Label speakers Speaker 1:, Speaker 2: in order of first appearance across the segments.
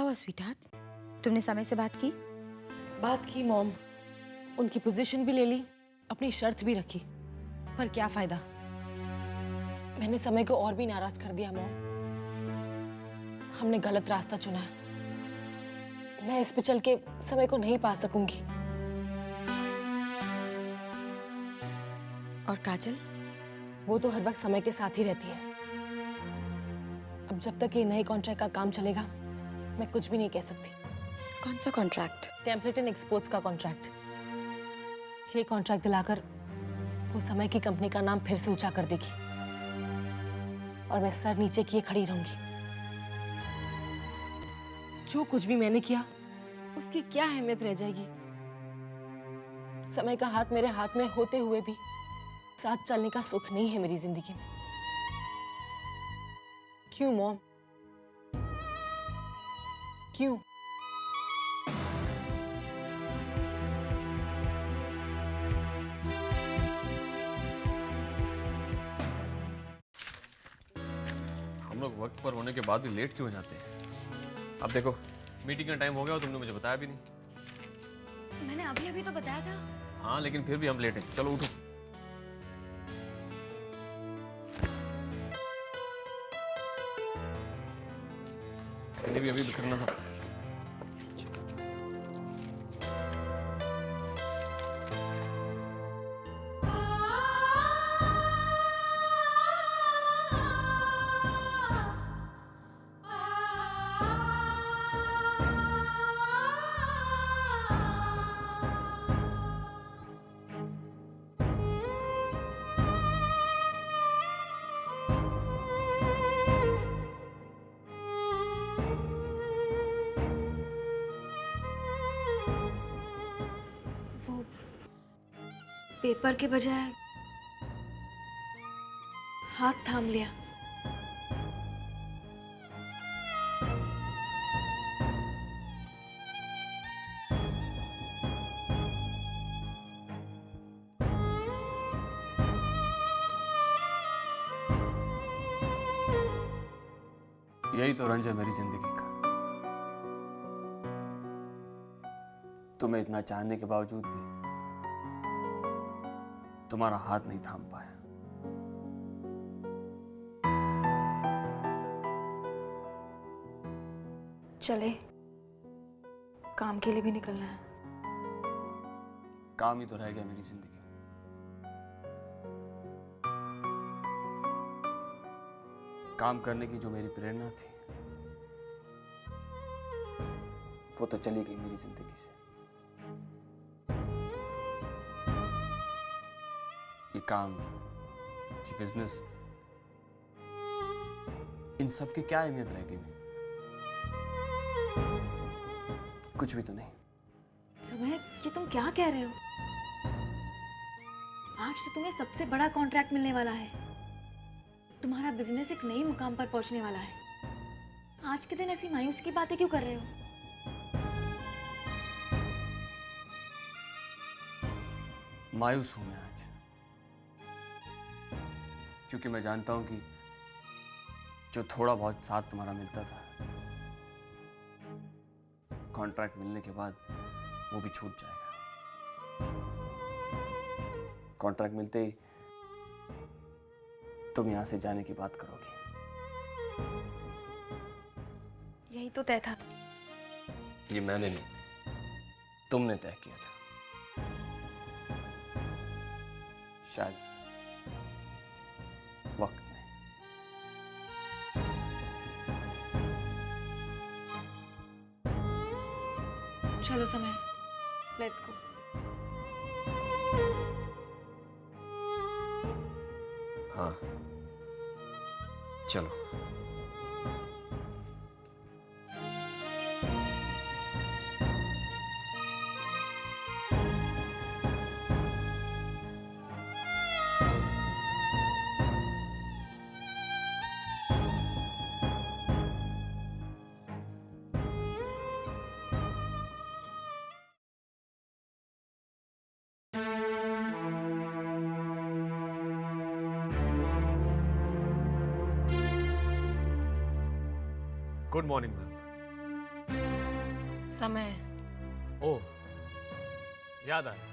Speaker 1: हुआ स्वीटहार्ट? तुमने समय से बात की?
Speaker 2: बात की मॉम, उनकी पोजीशन भी ले ली, अपनी शर्त भी रखी, पर क्या फायदा। मैंने समय को और भी नाराज कर दिया मॉम। हमने गलत रास्ता चुना है। मैं इस पे चल के समय को नहीं पा सकूंगी।
Speaker 1: और काजल?
Speaker 2: वो तो हर वक्त समय के साथ ही रहती है। अब जब तक ये नए कॉन्ट्रैक्ट का काम चलेगा, मैं कुछ भी नहीं कह सकती।
Speaker 1: कौन सा कॉन्ट्रैक्ट?
Speaker 2: टेम्पलेट एक्सपोर्ट्स का कॉन्ट्रैक्ट। ये कॉन्ट्रैक्ट दिलाकर वो समय की कंपनी का नाम फिर से ऊंचा कर देगी और मैं सर नीचे किए खड़ी रहूंगी। जो कुछ भी मैंने किया उसकी क्या अहमियत रह जाएगी। समय का हाथ मेरे हाथ में होते हुए भी साथ चलने का सुख नहीं है मेरी जिंदगी में। क्यों मॉम, क्यों?
Speaker 3: हम लोग वक्त पर होने के बाद भी लेट क्यों हो जाते हैं? अब देखो, मीटिंग का टाइम हो गया और तुमने मुझे बताया भी नहीं।
Speaker 1: मैंने अभी अभी तो बताया था।
Speaker 3: हाँ, लेकिन फिर भी हम लेट हैं। चलो उठो। मैंने भी अभी बिखरना था।
Speaker 4: पेपर के बजाय हाथ थाम लिया।
Speaker 3: यही तो रंज है मेरी जिंदगी का। तुम्हें इतना चाहने के बावजूद भी तुम्हारा हाथ नहीं थाम पाया।
Speaker 4: चले, काम के लिए भी निकलना है।
Speaker 3: काम ही तो रह गया मेरी जिंदगी। काम करने की जो मेरी प्रेरणा थी वो तो चली गई मेरी जिंदगी से। ये काम, ये बिजनेस, इन सब की क्या अहमियत रह गई? कुछ भी तो नहीं।
Speaker 4: समय, ये तुम क्या कह रहे हो? आज से तुम्हें सबसे बड़ा कॉन्ट्रैक्ट मिलने वाला है। तुम्हारा बिजनेस एक नई मुकाम पर पहुंचने वाला है। आज के दिन ऐसी मायूसी की बातें क्यों कर रहे हो?
Speaker 3: मायूस हूं मैं आज, क्योंकि मैं जानता हूं कि जो थोड़ा बहुत साथ तुम्हारा मिलता था, कॉन्ट्रैक्ट मिलने के बाद वो भी छूट जाएगा। कॉन्ट्रैक्ट मिलते ही तुम यहां से जाने की बात करोगी।
Speaker 4: यही तो तय था।
Speaker 3: ये मैंने नहीं, तुमने तय किया था। शायद वक्त ने।
Speaker 4: चलो समय, लेट्स गो।
Speaker 3: हाँ, चलो। Good morning ma'am.
Speaker 2: समय।
Speaker 3: ओह, याद आया।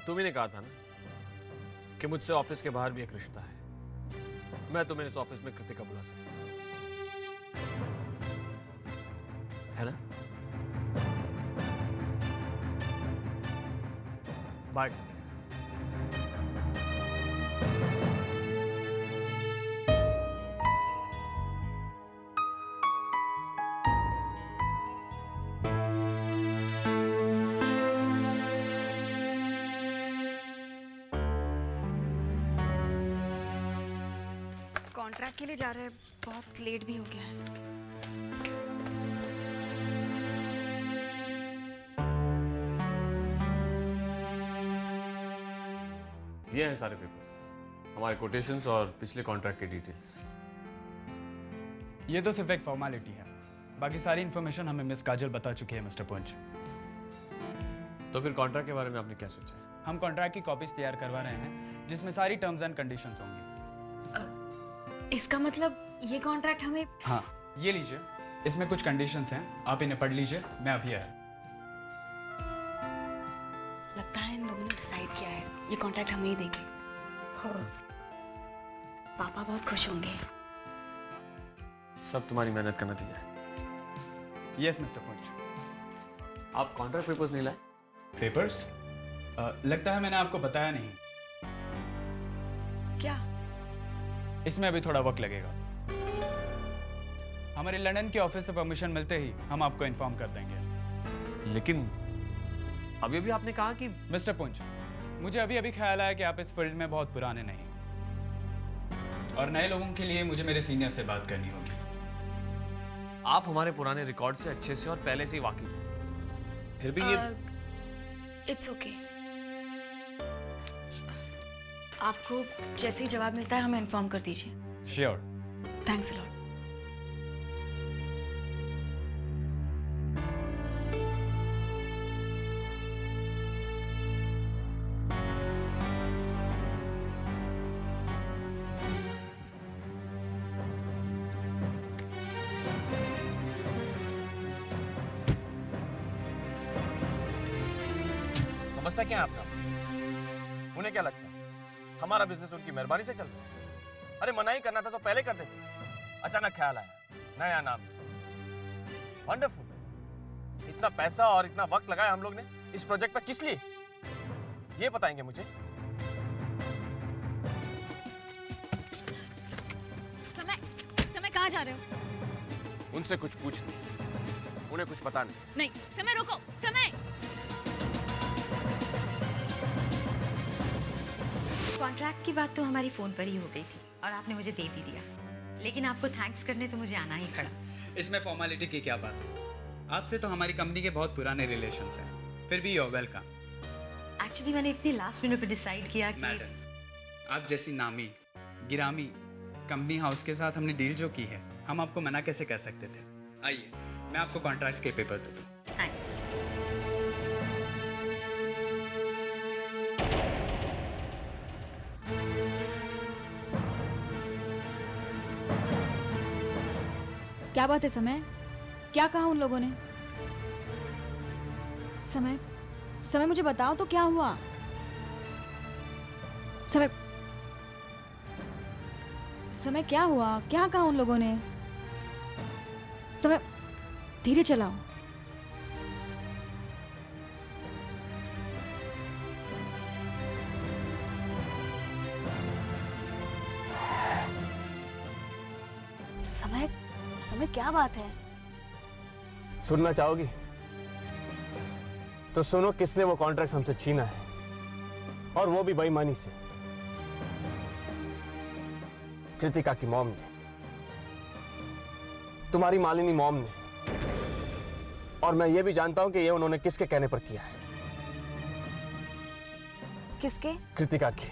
Speaker 3: तुम्ही ने कहा था ना कि मुझसे ऑफिस के बाहर भी एक रिश्ता है। मैं तुम्हें इस ऑफिस में कृतिका बुला सकता हूं, है ना? बाय कृतिका।
Speaker 1: कॉन्ट्रैक्ट के लिए जा रहे हैं, बहुत लेट भी हो गया है।
Speaker 3: ये हैं सारे पेपर्स, हमारे कोटेशंस और पिछले कॉन्ट्रैक्ट के डिटेल्स।
Speaker 5: ये तो सिर्फ एक फॉर्मेलिटी है, बाकी सारी इन्फॉर्मेशन हमें मिस काजल बता चुकी है मिस्टर पुंज।
Speaker 3: तो फिर कॉन्ट्रैक्ट के बारे में आपने क्या सोचा है?
Speaker 5: हम कॉन्ट्रैक्ट की कॉपीज तैयार करवा रहे हैं जिसमें सारी टर्म्स एंड कंडीशंस होंगी।
Speaker 1: इसका मतलब ये कॉन्ट्रैक्ट हमें।
Speaker 5: हाँ, ये लीजिए, इसमें कुछ कंडीशंस हैं, आप इन्हें पढ़ लीजिए। मैं अभी आया।
Speaker 1: लगता है इन लोगों ने डिसाइड किया है ये कॉन्ट्रैक्ट हमें ही देंगे। पापा बहुत खुश होंगे।
Speaker 3: सब तुम्हारी मेहनत का नतीजा है।
Speaker 5: यस मिस्टर पुंज।
Speaker 3: आप कॉन्ट्रैक्ट पेपर्स नहीं लाए?
Speaker 5: पेपर्स? लगता है मैंने आपको बताया नहीं।
Speaker 1: क्या?
Speaker 5: इसमें अभी थोड़ा वक्त लगेगा। हमारे लंदन के ऑफिस से परमिशन मिलते ही हम आपको इन्फॉर्म कर देंगे।
Speaker 3: लेकिन अभी अभी आपने कहा कि
Speaker 5: मिस्टर पुंज, मुझे अभी अभी ख्याल आया कि आप इस फील्ड में बहुत पुराने नहीं, और नए लोगों के लिए मुझे मेरे सीनियर से बात करनी होगी।
Speaker 3: आप हमारे पुराने रिकॉर्ड से अच्छे से और पहले से ही वाकिफ हैं। फिर भी ये
Speaker 1: इट्स ओके। आपको जैसे ही जवाब मिलता है हमें इन्फॉर्म कर दीजिए।
Speaker 5: श्योर।
Speaker 1: Thanks a lot.
Speaker 3: समझता क्या है आपका? उन्हें क्या लगता है हमारा बिजनेस उनकी मेहरबानी से चल रहा है? अरे मना ही करना था तो पहले कर देते। अचानक ख्याल आया, नया नाम। वंडरफुल। इतना पैसा और इतना वक्त लगाया हम लोग ने इस प्रोजेक्ट पर, किस लिए? ये बताएंगे मुझे?
Speaker 4: समय कहाँ जा रहे हो?
Speaker 3: उनसे कुछ पूछ नहीं, उन्हें कुछ पता नहीं।
Speaker 4: नहीं, समय रोको, समय।
Speaker 1: कॉन्ट्रैक्ट की बात तो हमारी फोन पर ही हो गई थी और आपने मुझे दे भी दिया, लेकिन आपको थैंक्स करने तो मुझे आना ही पड़ा।
Speaker 5: इसमें फॉर्मेलिटी की क्या बात है? आपसे तो हमारी कंपनी के बहुत पुराने रिलेशंस हैं, फिर भी यू आर वेलकम।
Speaker 1: एक्चुअली मैंने इतने लास्ट मिनट पे डिसाइड किया कि
Speaker 5: मैडम, आप जैसी नामी गिरामी कंपनी हाउस के साथ हमने डील जो की है, हम आपको मना कैसे कर सकते थे? आइए, मैं आपको कॉन्ट्रैक्ट्स के पेपर दे दूँ।
Speaker 1: थैंक्स।
Speaker 6: क्या बात है समय? क्या कहा उन लोगों ने? समय, समय मुझे बताओ तो क्या हुआ? समय, समय क्या हुआ? क्या कहा उन लोगों ने? समय, धीरे चलाओ।
Speaker 4: समय, समय क्या बात है?
Speaker 7: सुनना चाहोगी? तो सुनो, किसने वो कॉन्ट्रैक्ट हमसे छीना है, और वो भी बेईमानी से। कृतिका की मॉम ने, तुम्हारी मालिनी मॉम ने। और मैं ये भी जानता हूं कि ये उन्होंने किसके कहने पर किया है।
Speaker 4: किसके?
Speaker 7: कृतिका के।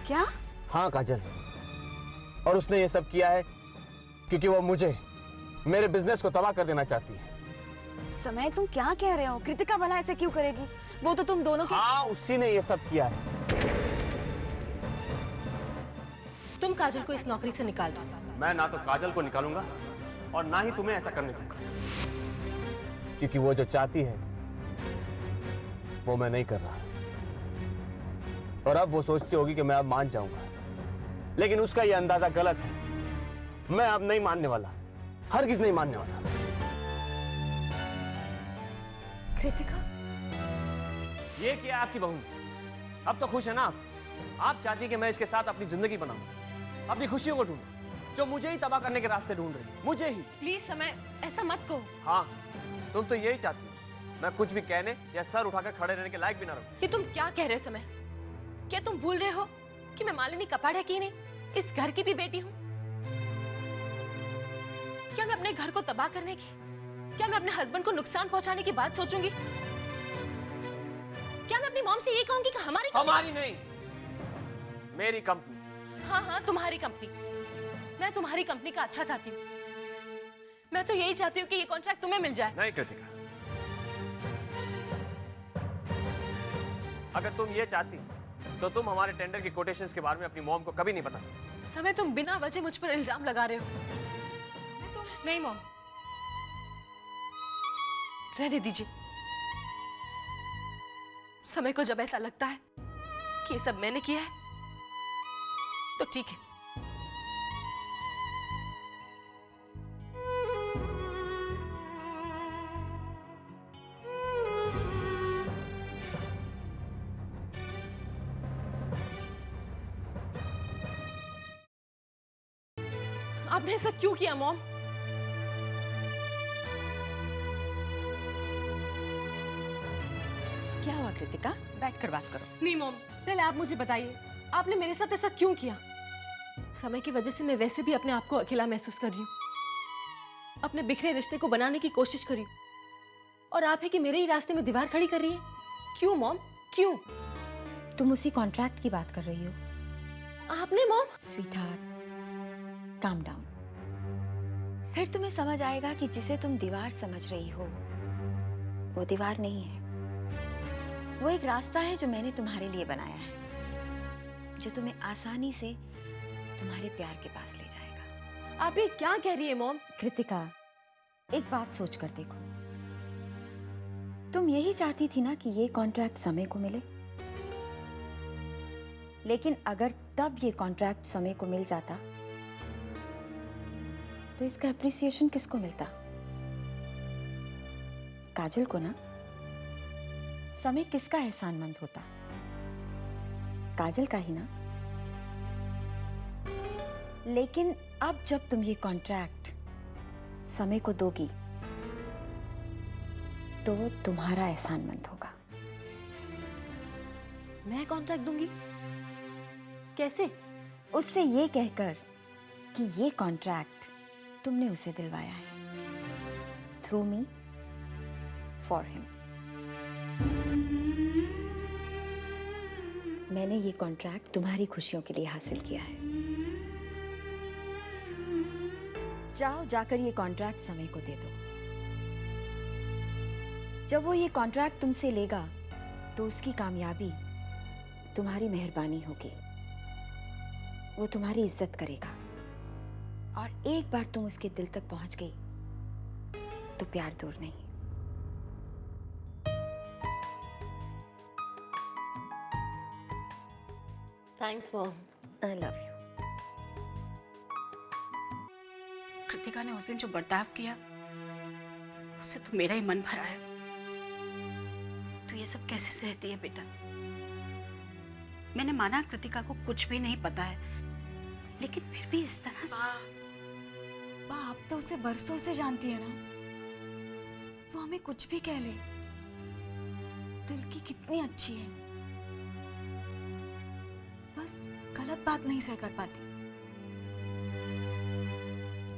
Speaker 4: क्या?
Speaker 7: हाँ काजल, और उसने ये सब किया है क्योंकि वो मुझे, मेरे बिजनेस को तबाह कर देना चाहती है।
Speaker 4: समय, तुम क्या कह रहे हो? कृतिका भला ऐसे क्यों करेगी? वो तो तुम दोनों की।
Speaker 7: हाँ, उसी ने ये सब किया है।
Speaker 2: तुम काजल को इस नौकरी से निकाल दो।
Speaker 7: मैं ना तो काजल को निकालूंगा और ना ही तुम्हें ऐसा करने दूंगा। क्योंकि वो जो चाहती है वो मैं नहीं कर रहा। और अब वो सोचती होगी कि मैं अब मान जाऊंगा, लेकिन उसका ये अंदाजा गलत है। मैं अब नहीं मानने वाला, हरगिज नहीं मानने वाला।
Speaker 1: कृतिका,
Speaker 7: ये किया आपकी बहू ने? अब तो खुश है ना आप? आप चाहती कि मैं इसके साथ अपनी जिंदगी बनाऊं, अपनी खुशियों को ढूंढूं, जो मुझे ही तबाह करने के रास्ते ढूंढ रही है, मुझे ही।
Speaker 2: प्लीज समय ऐसा मत कहो।
Speaker 7: हाँ, तुम तो यही चाहती हो, मैं कुछ भी कहने या सर उठाकर खड़े रहने के लायक भी ना रहूं।
Speaker 2: ये तुम क्या कह रहे हो समय? क्या तुम भूल रहे हो कि मैं मालिनी कपाड़िया की नहीं, इस घर की भी बेटी हूँ? क्या मैं अपने घर को तबाह करने की, क्या मैं अपने हस्बैंड को नुकसान पहुंचाने की बात सोचूंगी? क्या मैं अपनी मॉम से ये कहूंगी कि
Speaker 7: हमारी नहीं, मेरी कंपनी।
Speaker 2: हाँ हाँ, तुम्हारी कंपनी। मैं तुम्हारी कंपनी का अच्छा चाहती हूँ। मैं तो यही चाहती हूँ कि ये कॉन्ट्रैक्ट तुम्हें मिल जाए।
Speaker 7: नहीं कृतिका, अगर तुम ये चाहती तो तुम हमारे टेंडर की कोटेशंस के बारे में अपनी मॉम को कभी नहीं बताती।
Speaker 2: समय तुम बिना वजह मुझ पर इल्जाम लगा रहे हो। नहीं मॉम, रहने दीजिए। समय को जब ऐसा लगता है कि ये सब मैंने किया है तो ठीक है। आपने ऐसा क्यों किया मॉम?
Speaker 1: क्या हुआ कृतिका? बैठकर बात करो।
Speaker 2: नहीं मॉम, पहले आप मुझे बताइए, आपने मेरे साथ ऐसा क्यों किया? समय की वजह से मैं वैसे भी अपने आप को अकेला महसूस कर रही हूँ, अपने बिखरे रिश्ते को बनाने की कोशिश कर रही हूँ, और आप है कि मेरे ही रास्ते में दीवार खड़ी कर रही है। क्यों मॉम, क्यों?
Speaker 1: तुम उसी कॉन्ट्रैक्ट की बात कर रही हो?
Speaker 2: आपने मॉम?
Speaker 1: Sweetheart, calm down. फिर तुम्हें समझ आएगा कि जिसे तुम दीवार समझ रही हो वो दीवार नहीं है। वो एक रास्ता है जो मैंने तुम्हारे लिए बनाया है, जो तुम्हें आसानी से तुम्हारे प्यार के पास ले जाएगा।
Speaker 2: आप ये क्या कह रही है मॉम?
Speaker 1: कृतिका, एक बात सोच कर देखो। तुम यही चाहती थी ना कि ये कॉन्ट्रैक्ट समय को मिले, लेकिन अगर तब ये कॉन्ट्रैक्ट समय को मिल जाता तो इसका अप्रिसिएशन किसको मिलता? काजल को ना। समय किसका एहसानमंद होता? काजल का ही ना। लेकिन अब जब तुम ये कॉन्ट्रैक्ट समय को दोगी तो वो तुम्हारा एहसानमंद होगा।
Speaker 2: मैं कॉन्ट्रैक्ट दूंगी? कैसे?
Speaker 1: उससे ये कहकर कि ये कॉन्ट्रैक्ट तुमने उसे दिलवाया है, थ्रू मी, फॉर हिम। मैंने ये कॉन्ट्रैक्ट तुम्हारी खुशियों के लिए हासिल किया है। जाओ, जाकर ये कॉन्ट्रैक्ट समय को दे दो। जब वो ये कॉन्ट्रैक्ट तुमसे लेगा तो उसकी कामयाबी तुम्हारी मेहरबानी होगी। वो तुम्हारी इज्जत करेगा, और एक बार तुम उसके दिल तक पहुंच गई तो प्यार दूर नहीं।
Speaker 2: Thanks mom.
Speaker 1: I love you.
Speaker 8: Kritika ने उस दिन जो बर्ताव किया उससे तो मेरा ही मन भरा है। तो ये सब कैसे सहती है बेटा? मैंने माना कृतिका को कुछ भी नहीं पता है, लेकिन फिर भी इस तरह से।
Speaker 4: आप तो उसे बरसों से जानती है ना, वो हमें कुछ भी कह ले, दिल की कितनी अच्छी है, बस गलत बात नहीं सह कर पाती।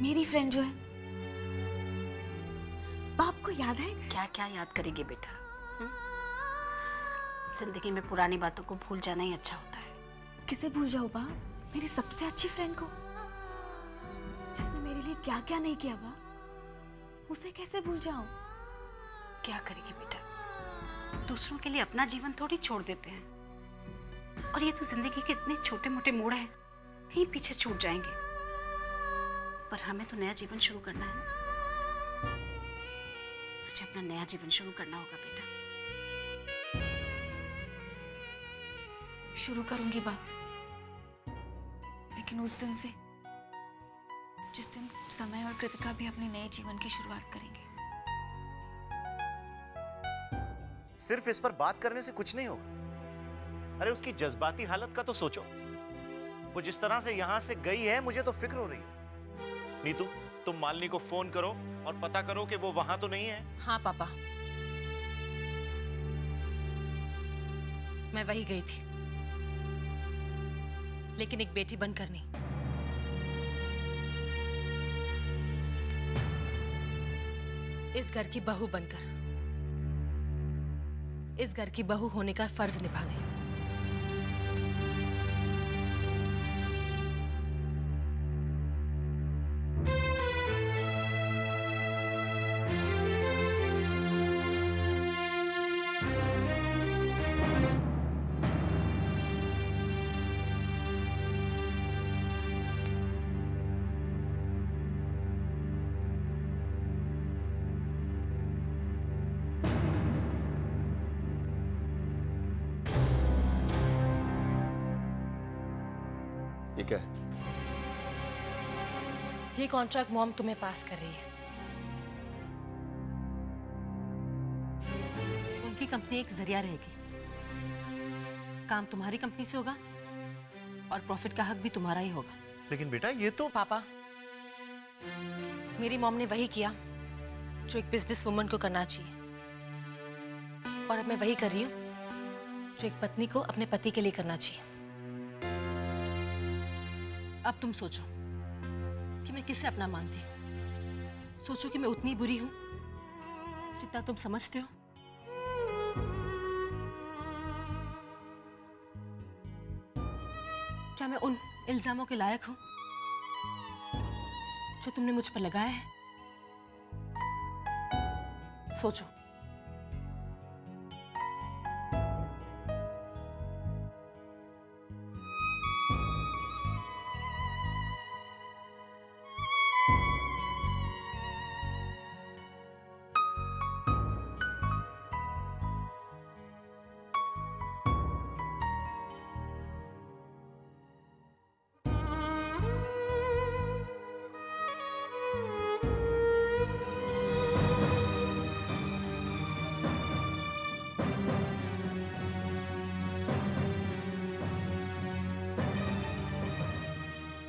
Speaker 4: मेरी फ्रेंड जो है, बाप को याद है?
Speaker 8: क्या क्या याद करेगी बेटा? जिंदगी में पुरानी बातों को भूल जाना ही अच्छा होता है।
Speaker 4: किसे भूल जाऊं बा? मेरी सबसे अच्छी फ्रेंड को, जिसने मेरे लिए क्या क्या नहीं किया बा, उसे कैसे भूल जाऊं?
Speaker 8: क्या करेगी बेटा? दूसरों के लिए अपना जीवन थोड़ी छोड़ देते हैं, और ये तो जिंदगी के इतने छोटे मोटे मोड़ हैं, कहीं पीछे छूट जाएंगे। पर हमें तो नया जीवन शुरू करना है। तो जब अपना नया जीवन शुरू करना होगा बेटा।
Speaker 1: शुरू करूंगी बाप, लेकिन उस दिन से जिस दिन समय और कृतिका भी अपने नए जीवन की शुरुआत करेंगे।
Speaker 9: सिर्फ इस पर बात करने से कुछ नहीं होगा। अरे उसकी जज्बाती हालत का तो सोचो। वो जिस तरह से यहां से गई है, मुझे तो फिक्र हो रही है। नीतू, तुम मालिनी को फोन करो और पता करो कि वो वहां तो नहीं है।
Speaker 2: हाँ पापा, मैं वही गई थी, लेकिन एक बेटी बनकर नहीं। इस घर की बहू बनकर, इस घर की बहू होने का फर्ज निभाने।
Speaker 7: ये क्या है?
Speaker 2: ये कॉन्ट्रैक्ट मॉम तुम्हें पास कर रही है। उनकी कंपनी एक जरिया रहेगी। काम तुम्हारी कंपनी से होगा और प्रॉफिट का हक भी तुम्हारा ही होगा।
Speaker 9: लेकिन बेटा ये तो
Speaker 2: पापा, मेरी मॉम ने वही किया जो एक बिजनेस वुमन को करना चाहिए, और अब मैं वही कर रही हूँ जो एक पत्नी को अपने पति के लिए करना चाहिए। अब तुम सोचो कि मैं किसे अपना मानती हूँ। सोचो कि मैं उतनी बुरी हूं जितना तुम समझते हो। क्या मैं उन इल्जामों के लायक हूं जो तुमने मुझ पर लगाया है? सोचो।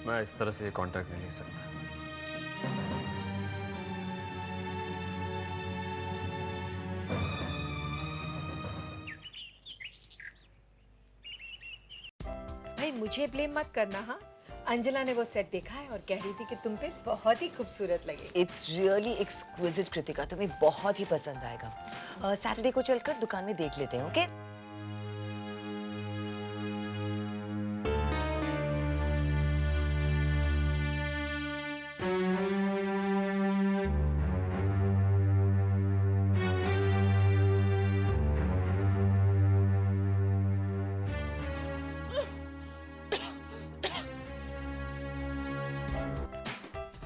Speaker 3: मैं इस तरह से ये कॉन्ट्रैक्ट नहीं ले सकता।
Speaker 10: भाई मुझे ब्लेम मत करना। हाँ, अंजना ने वो सेट देखा है और कह रही थी कि तुम पे बहुत ही खूबसूरत लगे।
Speaker 11: इट्स रियली एक्सक्विजिट कृतिका, तुम्हें बहुत ही पसंद आएगा। सैटरडे को चलकर दुकान में देख लेते हैं, ओके?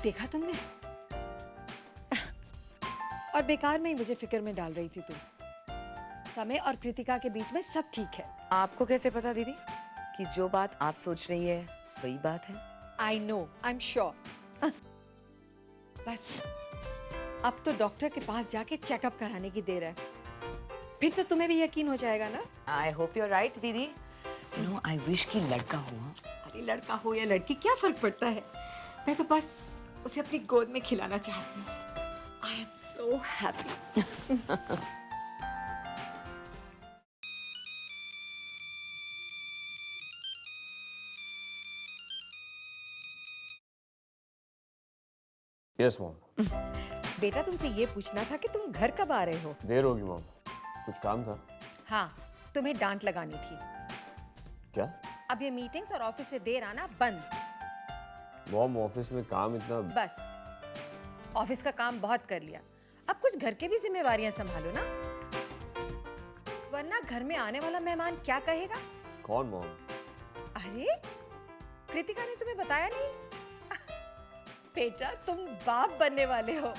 Speaker 10: देखा तुमने? और बेकार में ही मुझे फिक्र में डाल रही थी तुम। समय और कृतिका के बीच में सब ठीक है।
Speaker 11: आपको कैसे पता दीदी कि जो बात आप सोच रही है वही बात है?
Speaker 10: I know, I am sure. बस अब तो डॉक्टर के पास जाके चेकअप कराने की देर है, फिर तो तुम्हें भी यकीन हो जाएगा ना।
Speaker 11: I hope you are right दीदी। यू नो, आई विश कि लड़का हुआ।
Speaker 10: अरे लड़का हो या लड़की क्या फर्क पड़ता है, मैं तो बस उसे अपनी गोद में खिलाना चाहती हूँ। I am so happy.
Speaker 7: Yes mom.
Speaker 10: बेटा तुमसे ये पूछना था कि तुम घर कब आ रहे हो?
Speaker 7: देर होगी मॉम, कुछ काम था।
Speaker 10: हाँ, तुम्हें डांट लगानी थी।
Speaker 7: क्या?
Speaker 10: अब ये मीटिंग्स और ऑफिस से देर आना बंद।
Speaker 7: मॉम ऑफिस में काम इतना।
Speaker 10: बस ऑफिस का काम बहुत कर लिया, अब कुछ घर के भी जिम्मेवारियां संभालो ना, वरना घर में आने वाला मेहमान क्या कहेगा?
Speaker 7: कौन मॉम?
Speaker 10: अरे कृतिका ने तुम्हें बताया नहीं? बेटा तुम बाप बनने वाले हो।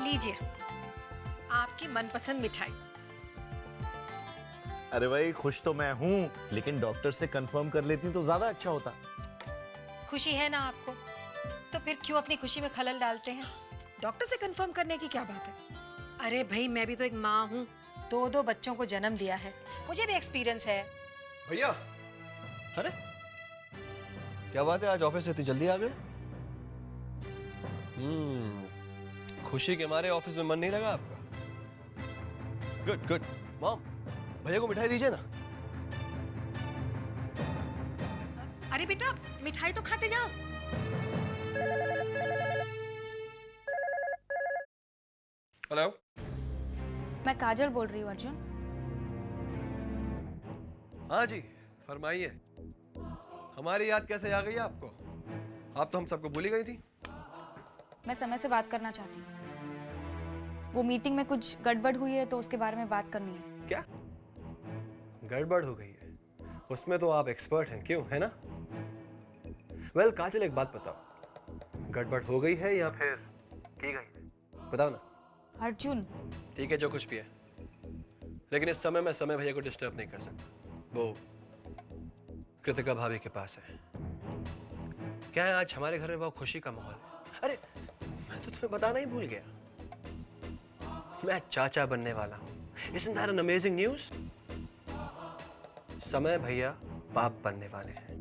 Speaker 10: लीजिए आपकी मनपसंद मिठाई।
Speaker 9: अरे भाई खुश तो मैं हूँ, लेकिन डॉक्टर से कंफर्म कर लेती तो ज्यादा अच्छा होता।
Speaker 10: खुशी है ना आपको, तो फिर क्यों अपनी खुशी में खलल डालते हैं? डॉक्टर से कंफर्म करने की क्या बात है? अरे भाई मैं भी तो एक माँ हूँ, 2 बच्चों को जन्म दिया है, मुझे भी एक्सपीरियंस है।
Speaker 12: भैया, अरे क्या बात है, आज ऑफिस से इतनी जल्दी आ गए? खुशी के मारे ऑफिस में मन नहीं लगा आपका? Good good. मॉम, भैया को मिठाई दीजिए ना।
Speaker 10: अरे बेटा मिठाई तो खाते जाओ।
Speaker 12: हेलो,
Speaker 6: मैं काजल बोल रही हूँ अर्जुन।
Speaker 12: हाँ जी फरमाइए। हमारी याद कैसे आ गई आपको? आप तो हम सबको भूल ही गई थी।
Speaker 6: मैं समय से बात करना चाहती हूँ। वो मीटिंग में कुछ गड़बड़ हुई है तो उसके बारे में बात करनी है।
Speaker 12: क्या गड़बड़ हो गई है? उसमें तो आप एक्सपर्ट हैं, क्यों, है ना? वेल काजल, एक बात बताओ, गड़बड़ हो गई है या फिर की गई है? बताओ ना।
Speaker 6: अर्जुन,
Speaker 12: ठीक है जो कुछ भी है, लेकिन इस समय मैं समय भैया को डिस्टर्ब नहीं कर सकता। वो कृतिका भाभी के पास है। क्या है, आज हमारे घर में बहुत खुशी का माहौल है। अरे मैं तो तुम्हें बताना ही भूल गया, मैं चाचा बनने वाला हूँ। Isn't that an amazing news? समय भैया बाप बनने वाले हैं।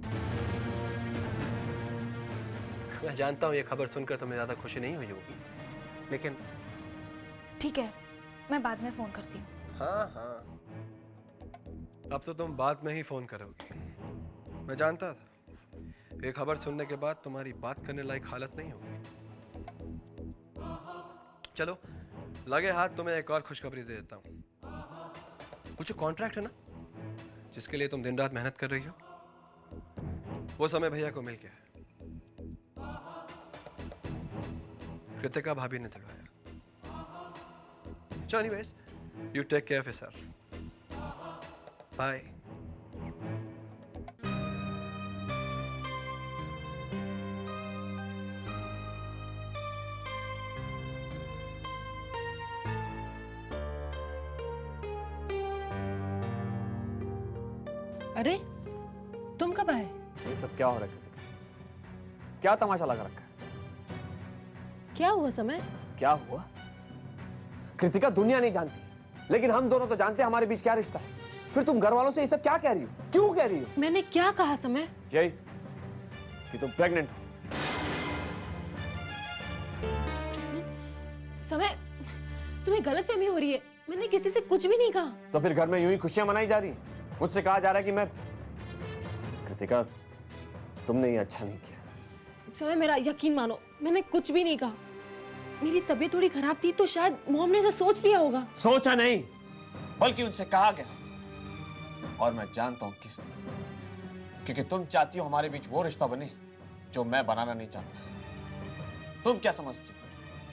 Speaker 12: मैं जानता हूँ ये खबर सुनकर तुम्हें ज्यादा खुशी नहीं हुई होगी, लेकिन
Speaker 6: ठीक है, मैं बाद में फोन करती हूँ।
Speaker 12: हाँ हाँ, अब तो तुम बाद में ही फोन करोगी। मैं जानता था ये खबर सुनने के बाद तुम्हारी बात करने लायक हालत नहीं होगी। चलो लगे हाथ तुम्हें एक और खुशखबरी दे देता हूँ। कुछ कॉन्ट्रैक्ट है ना जिसके लिए तुम दिन रात मेहनत कर रही हो, वो समय भैया को मिल गया है। कृतिका भाभी ने दिलवाया। So anyways, you take care of yourself. Bye.
Speaker 2: अरे तुम कब आए?
Speaker 7: ये सब क्या हो रहा है कृतिका? क्या तमाशा लगा रखा है?
Speaker 2: क्या हुआ समय?
Speaker 7: क्या हुआ? कृतिका दुनिया नहीं जानती, लेकिन हम दोनों तो जानते हैं हमारे बीच क्या रिश्ता है। फिर तुम घर वालों से ये सब क्या कह रही हो? क्यों कह रही हो?
Speaker 2: मैंने क्या कहा समय?
Speaker 7: यही कि तुम प्रेग्नेंट हो।
Speaker 2: समय, तुम्हें गलतफहमी हो रही है। मैंने किसी से कुछ भी नहीं कहा।
Speaker 7: तो फिर घर में यूं ही खुशियां मनाई जा रही हैं। मुझसे कहा जा रहा है कि मैं... कृतिका, तुमने ये अच्छा नहीं किया।
Speaker 2: समय मेरा यकीन मानो, मैंने कुछ भी नहीं कहा। मेरी तबीयत थोड़ी खराब थी तो शायद मोम ने ऐसा सोच लिया होगा।
Speaker 7: सोचा नहीं, बल्कि उनसे कहा गया। और मैं जानता हूं किस लिए। क्योंकि तुम चाहती हो हमारे बीच वो रिश्ता बने जो मैं बनाना नहीं चाहता। तुम क्या समझती हो,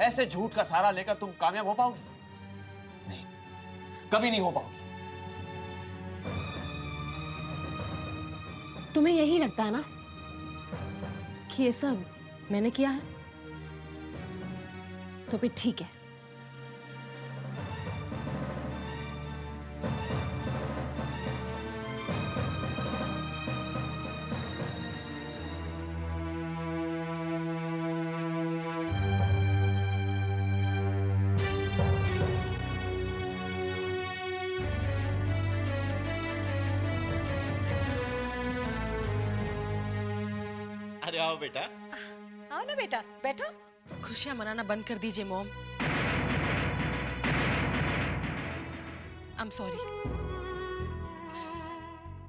Speaker 7: ऐसे झूठ का सहारा लेकर तुम कामयाब हो पाओगी? नहीं, कभी नहीं हो पाओगी।
Speaker 2: तुम्हें यही लगता है ना कि ये सब मैंने किया है? तो फिर ठीक है।
Speaker 9: अरे आओ बेटा।
Speaker 10: आओ ना बेटा, बैठो।
Speaker 2: खुशियां मनाना बंद कर दीजिए मॉम। I'm sorry।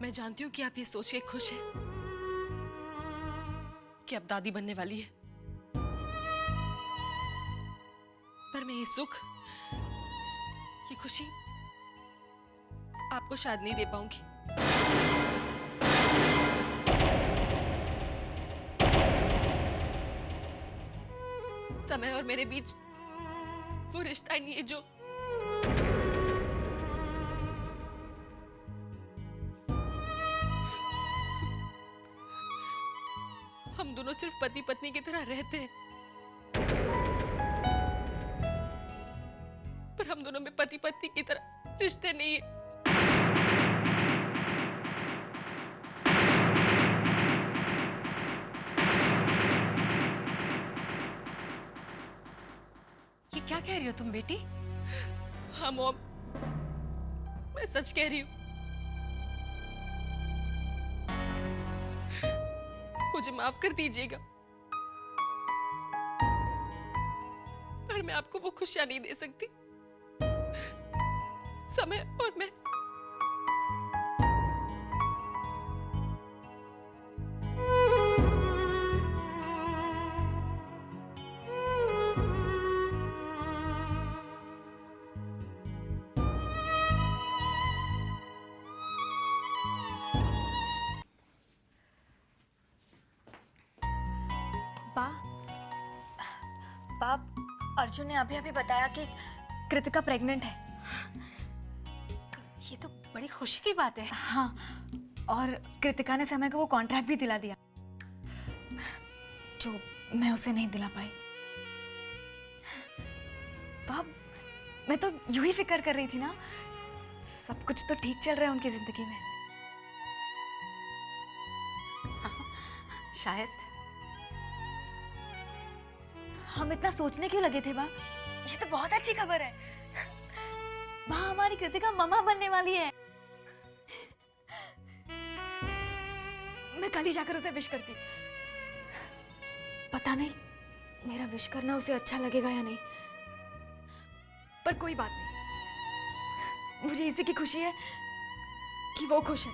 Speaker 2: मैं जानती हूँ कि आप ये सोच के खुश हैं कि अब दादी बनने वाली है, पर मैं ये सुख, ये खुशी आपको शायद नहीं दे पाऊंगी। समय और मेरे बीच वो रिश्ता ही नहीं है जो हम दोनों सिर्फ पति पत्नी की तरह रहते हैं। पति पत्नी की तरह रिश्ते नहीं है।
Speaker 10: ये क्या कह रही हो तुम बेटी?
Speaker 2: हाँ मॉम, मैं सच कह रही हूँ। मुझे माफ कर दीजिएगा, पर मैं आपको वो खुशियां नहीं दे सकती। समय और मैं
Speaker 4: बाप, अर्जुन ने अभी अभी बताया कि कृतिका प्रेग्नेंट है।
Speaker 8: ये तो बड़ी खुशी की बात है।
Speaker 4: हाँ, और कृतिका ने समय को वो कॉन्ट्रैक्ट भी दिला दिया जो मैं उसे नहीं दिला पाई। बाप, मैं तो यूं ही फिक्र कर रही थी ना, सब कुछ तो ठीक चल रहा है उनकी जिंदगी में।
Speaker 8: शायद।
Speaker 4: हम इतना सोचने क्यों लगे थे बा? ये तो बहुत अच्छी खबर है। बा, हमारी कृतिका मम्मा बनने वाली है। मैं कल ही जाकर उसे विश करती हूँ। पता नहीं मेरा विश करना उसे अच्छा लगेगा या नहीं, पर कोई बात नहीं। मुझे इसी की खुशी है कि वो खुश है।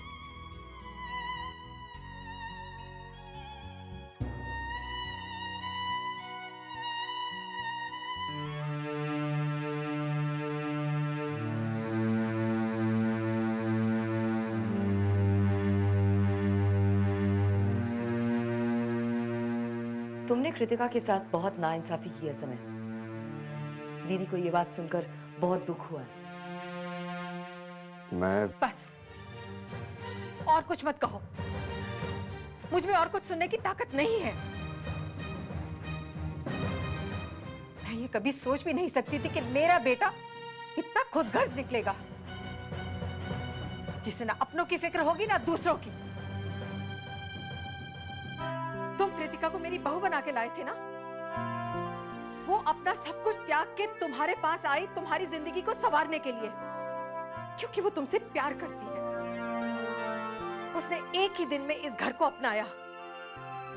Speaker 11: तुमने कृतिका के साथ बहुत नाइंसाफी की है समय। दीदी को ये बात सुनकर बहुत दुख हुआ है।
Speaker 7: मैं
Speaker 10: बस, और कुछ मत कहो। मुझ में और कुछ सुनने की ताकत नहीं है। मैं ये कभी सोच भी नहीं सकती थी कि मेरा बेटा इतना खुदगर्ज निकलेगा, जिसे ना अपनों की फिक्र होगी ना दूसरों की। तुम कृतिका को मेरी बहू बना के लाए थे ना, वो अपना सब कुछ त्याग के तुम्हारे पास आई तुम्हारी जिंदगी को संवारने के लिए, क्योंकि वो तुमसे प्यार करती है। उसने एक ही दिन में इस घर को अपनाया,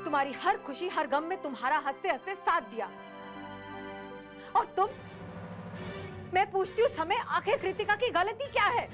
Speaker 10: तुम्हारी हर खुशी हर गम में तुम्हारा हंसते हंसते साथ दिया। और तुम, मैं पूछती हूँ समय, आखिर कृतिका की गलती क्या है?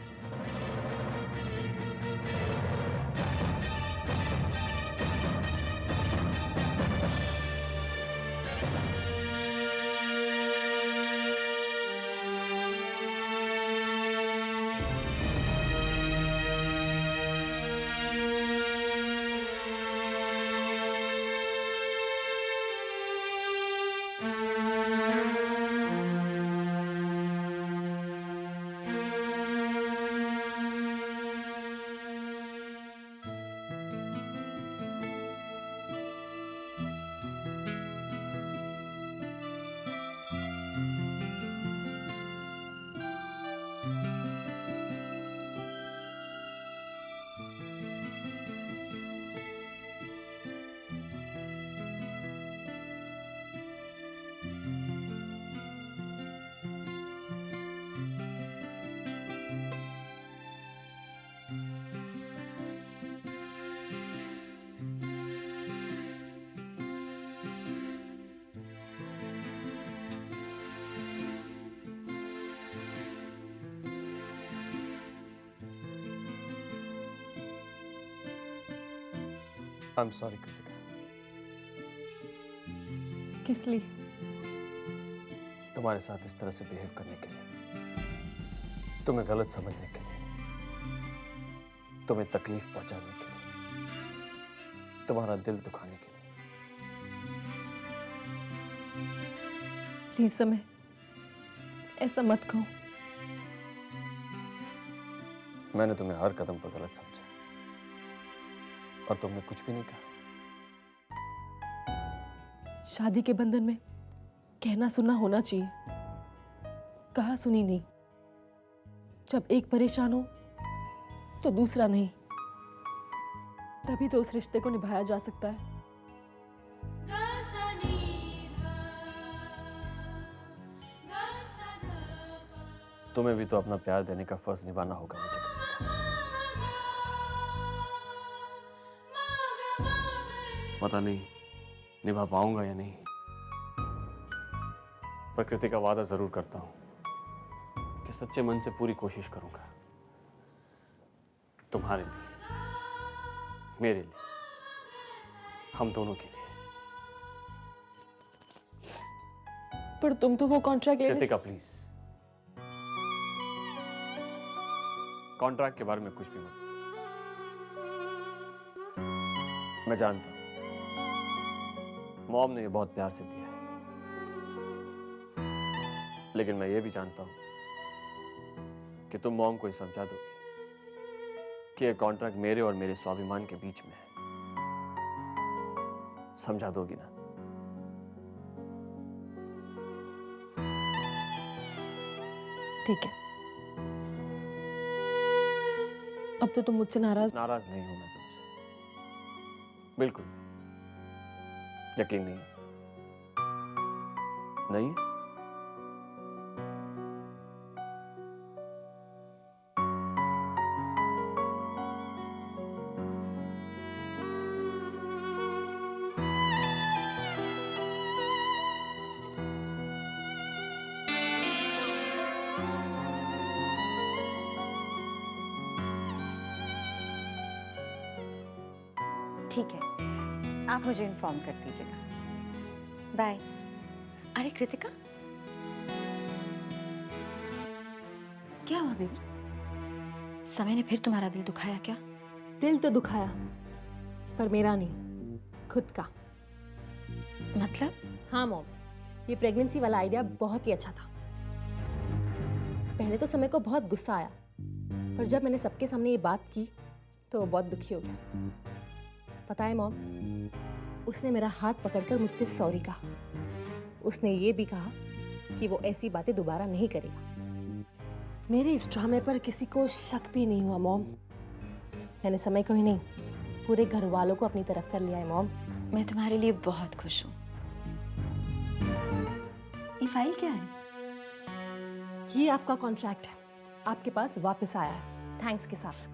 Speaker 3: I am sorry Kritika.
Speaker 2: किस लिए?
Speaker 3: तुम्हारे साथ इस तरह से बिहेव करने के लिए, तुम्हें गलत समझने के लिए, तुम्हें तकलीफ पहुंचाने के लिए, तुम्हारा दिल दुखाने के लिए।
Speaker 2: प्लीज समय, ऐसा मत कहो।
Speaker 3: मैंने तुम्हें हर कदम पर गलत समझा और तुमने कुछ भी नहीं कहा।
Speaker 2: शादी के बंधन में कहना सुनना होना चाहिए, कहा सुनी नहीं। जब एक परेशान हो तो दूसरा नहीं, तभी तो उस रिश्ते को निभाया जा सकता है।
Speaker 3: तुम्हें भी तो अपना प्यार देने का फर्ज निभाना होगा मुझे। पता नहीं निभा पाऊंगा या नहीं, प्रकृति का वादा जरूर करता हूं कि सच्चे मन से पूरी कोशिश करूंगा, तुम्हारे लिए, मेरे लिए, हम दोनों के लिए।
Speaker 2: पर तुम तो वो कॉन्ट्रैक्ट लेने
Speaker 3: कृतिका प्लीज, कॉन्ट्रैक्ट के बारे में कुछ भी मत। मैं जानता हूं मॉम ने ये बहुत प्यार से दिया है, लेकिन मैं ये भी जानता हूं कि तुम मॉम को ये समझा दोगी कि ये कॉन्ट्रैक्ट मेरे और मेरे स्वाभिमान के बीच में है। समझा दोगी ना?
Speaker 2: ठीक है। अब तो तुम मुझसे नाराज
Speaker 3: नहीं हूं मैं तुमसे, बिल्कुल। यकीन नहीं? नहीं?
Speaker 1: ठीक है, आप मुझे इन्फॉर्म कर दीजिएगा। बाय। अरे कृतिका, क्या हुआ बेबी? समय ने फिर तुम्हारा दिल दुखाया क्या?
Speaker 2: दिल तो दुखाया, पर मेरा नहीं, खुद का।
Speaker 1: मतलब?
Speaker 2: हाँ मॉम, ये प्रेगनेंसी वाला आइडिया बहुत ही अच्छा था। पहले तो समय को बहुत गुस्सा आया, पर जब मैंने सबके सामने ये बात की तो वो बहुत दुखी हो गया। पता है मॉम, उसने मेरा हाथ पकड़कर मुझसे सॉरी कहा। उसने ये भी कहा कि वो ऐसी बातें दोबारा नहीं करेगा। मेरे इस ड्रामे पर किसी को शक भी नहीं हुआ मॉम। मैंने समय को ही नहीं, पूरे घर वालों को अपनी तरफ कर लिया है मॉम।
Speaker 1: मैं तुम्हारे लिए बहुत खुश हूँ। ये फाइल क्या है?
Speaker 2: ये आपका कॉन्ट्रैक्ट है, आपके पास वापस आया है, थैंक्स के साथ।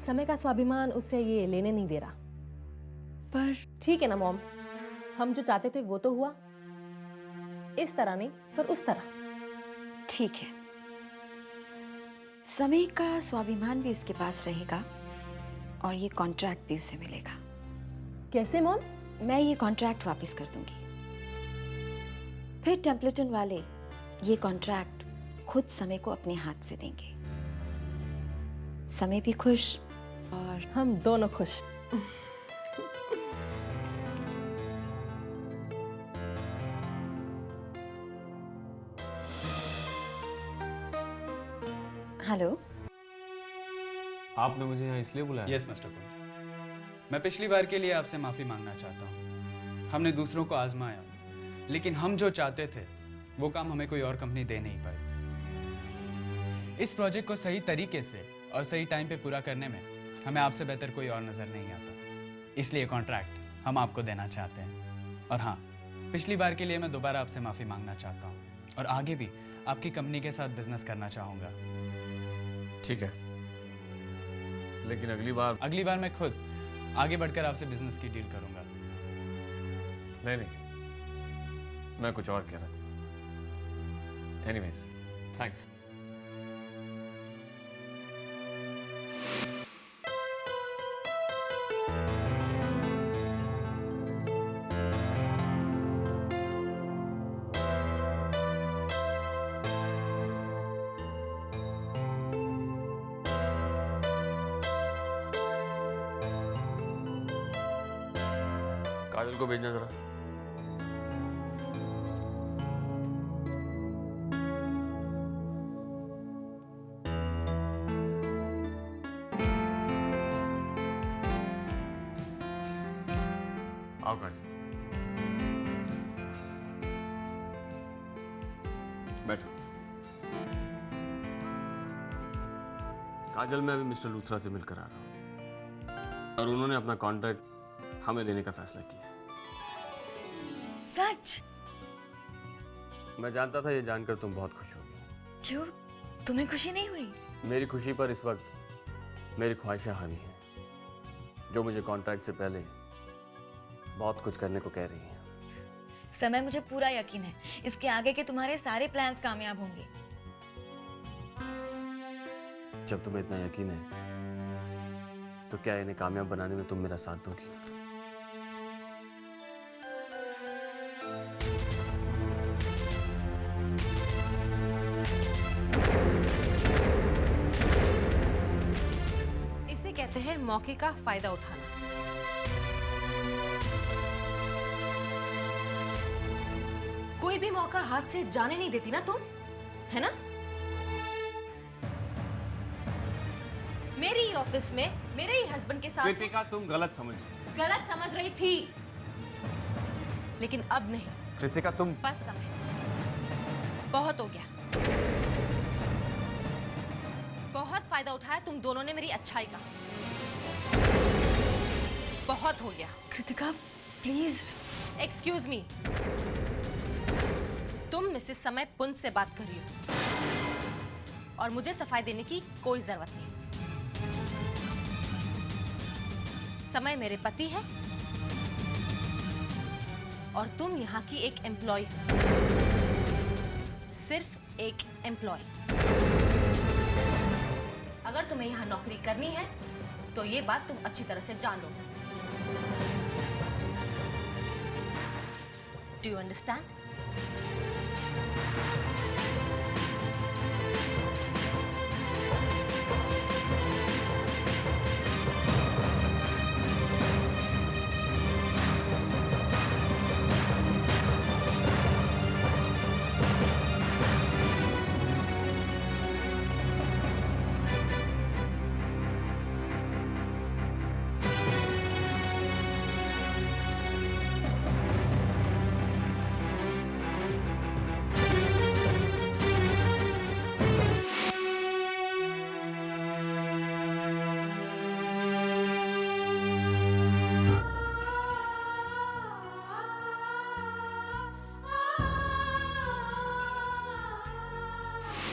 Speaker 2: समय का स्वाभिमान उससे ये लेने नहीं दे रहा।
Speaker 1: पर
Speaker 2: ठीक है ना मॉम, हम जो चाहते थे वो तो हुआ। इस तरह नहीं, पर उस तरह।
Speaker 1: ठीक है, समय का स्वाभिमान भी उसके पास रहेगा और ये कॉन्ट्रैक्ट भी उसे मिलेगा।
Speaker 2: कैसे मॉम?
Speaker 1: मैं ये कॉन्ट्रैक्ट वापस कर दूंगी। फिर टेम्पलेटन वाले ये कॉन्ट्रैक्ट खुद समय को अपने हाथ से देंगे। समय भी खुश और
Speaker 2: हम दोनों खुश।
Speaker 1: हेलो,
Speaker 3: आपने मुझे यहाँ इसलिए बुलाया?
Speaker 5: यस मिस्टर पंच, मैं पिछली बार के लिए आपसे माफी मांगना चाहता हूँ। हमने दूसरों को आजमाया, लेकिन हम जो चाहते थे वो काम हमें कोई और कंपनी दे नहीं पाई। इस प्रोजेक्ट को सही तरीके से और सही टाइम पे पूरा करने में हमें आपसे बेहतर कोई और नजर नहीं आता। इसलिए कॉन्ट्रैक्ट हम आपको देना चाहते हैं। और हाँ, पिछली बार के लिए मैं दोबारा आपसे माफी मांगना चाहता हूँ और आगे भी आपकी कंपनी के साथ बिजनेस करना चाहूंगा।
Speaker 3: ठीक है, लेकिन अगली बार मैं खुद
Speaker 5: आगे बढ़कर आपसे बिजनेस की डील करूंगा।
Speaker 3: नहीं, मैं कुछ और कह रहा था। Anyways, thanks. काजल को भेजना जरा। आओ काजल, बैठो। काजल, मैं अभी मिस्टर लूथरा से मिलकर आ रहा हूँ और उन्होंने अपना कॉन्ट्रैक्ट हमें देने का फैसला किया।
Speaker 4: सच?
Speaker 3: मैं जानता था ये जानकर तुम बहुत खुश होगी।
Speaker 4: क्यों, तुम्हें खुशी नहीं हुई?
Speaker 3: मेरी खुशी पर इस वक्त मेरी ख्वाहिशें हावी हैं, जो मुझे कॉन्ट्रैक्ट से पहले बहुत कुछ करने को कह रही हैं।
Speaker 4: समय, मुझे पूरा यकीन है इसके आगे के तुम्हारे सारे प्लान्स कामयाब होंगे।
Speaker 3: जब तुम्हें इतना यकीन है तो क्या इन्हें कामयाब बनाने में तुम मेरा साथ दोगी?
Speaker 2: इसे कहते हैं मौके का फायदा उठाना। कोई भी मौका हाथ से जाने नहीं देती ना तुम, है ना? मेरी ही ऑफिस में मेरे ही हस्बैंड के साथ
Speaker 3: कृतिका, तुम गलत समझ रही।
Speaker 2: गलत समझ रही थी, लेकिन अब नहीं।
Speaker 3: कृतिका, तुम
Speaker 2: बस समय, बहुत हो गया। बहुत फायदा उठाया तुम दोनों ने मेरी अच्छाई का। बहुत हो गया।
Speaker 4: कृतिका, प्लीज।
Speaker 2: एक्सक्यूज मी, तुम मिसेस समय पुंज से बात कर रही हो और मुझे सफाई देने की कोई जरूरत नहीं। समय मेरे पति है और तुम यहाँ की एक एम्प्लॉय हो, सिर्फ एक एम्प्लॉय। अगर तुम्हें यहाँ नौकरी करनी है तो ये बात तुम अच्छी तरह से जान लो। Do you understand?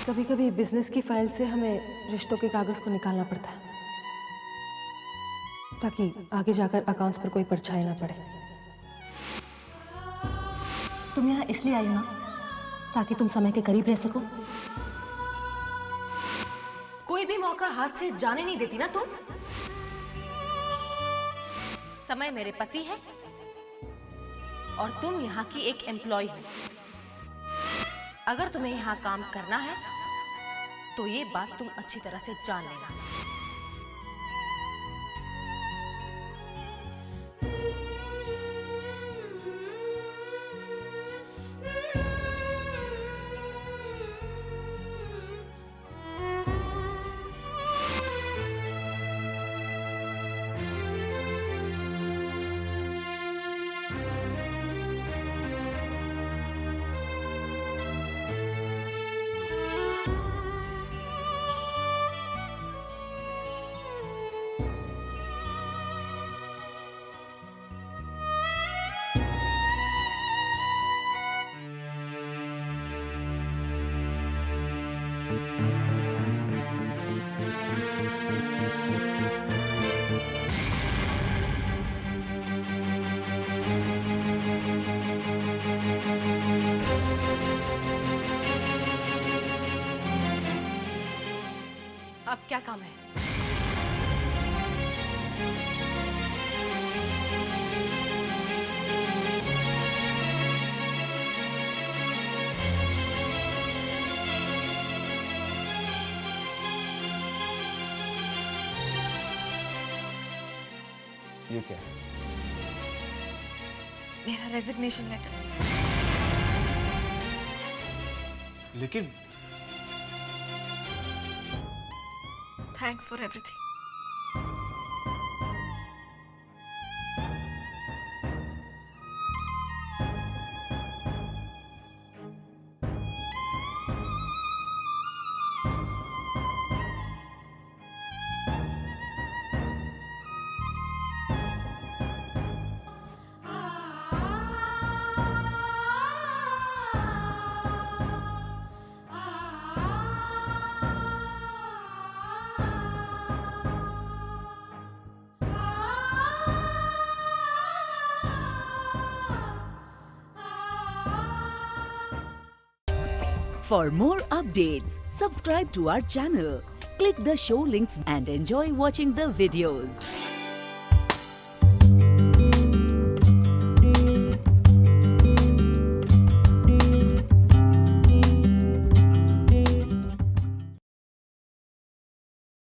Speaker 2: कभी कभी बिजनेस की फाइल से हमें रिश्तों के कागज को निकालना पड़ता है ताकि आगे जाकर अकाउंट्स पर कोई परछाई ना पड़े। तुम यहाँ इसलिए आई हो ना ताकि तुम समय के करीब रह सको। कोई भी मौका हाथ से जाने नहीं देती ना तुम। समय मेरे पति है और तुम यहाँ की एक एम्प्लॉय हो। अगर तुम्हें यहाँ काम करना है तो ये बात तुम अच्छी तरह से जान लेना। अब क्या काम है?
Speaker 7: ये क्या है?
Speaker 4: मेरा रेजिग्नेशन लेटर।
Speaker 3: लेकिन
Speaker 4: thanks for everything.
Speaker 13: For more updates, subscribe to our channel, click the show links and enjoy watching the videos.